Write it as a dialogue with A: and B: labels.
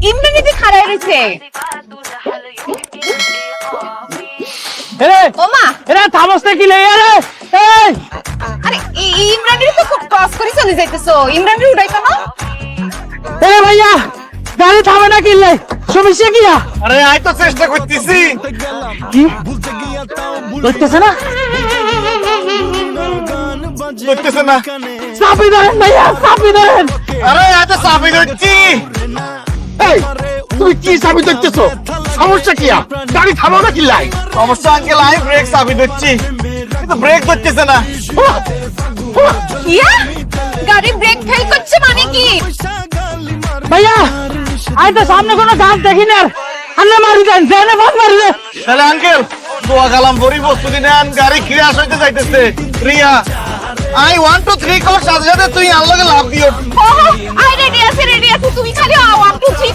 A: ইমরান দিদি খাড়াই রয়েছে।
B: এরে
A: ওমা
B: এরে থামস না কি লে আরে এই
A: আরে ইমরান দিদি তো খুব ক্রস করে চলে যাইতেছো, ইমরান দিদি উঠাইতো না।
B: এ ভাইয়া গাড়ি থামে না কি লে সমস্যা কি?
C: আরে আই তো চেষ্টা করতেছি।
B: কি করতেছ না?
C: করতেছে না।
B: চাবি দেন ভাইয়া, চাবি দেন।
C: আরে আই তো চাবি ধরছি।
D: এই তুমি কি চাবি ধরতেছো? সমস্যা কি? গাড়ি থামাও না কি লাই?
C: সমস্যা আঙ্কেল, আমি ব্রেক চাবি ধরছি কিন্তু ব্রেক ধরতেছে না।
A: ইয়া গাড়ি ব্রেক ফেল করছে মানে কি?
B: ভাইয়া আই তো সামনে কোনো গাছ দেখি না, আন্না মারি দেন, জেনে ফোন মারি দে।
C: তাহলে আঙ্কেল দোয়া কালাম ভরি প্রস্তুতি নেন, গাড়ি ক্র্যাশ হইতে যাইতেছে। রিয়া আই 1 2 3 কল সাথে সাথে তুই আল্লাহকে লাভ দিও।
A: আই রেডি আছে, তুমি খালি 1 2 3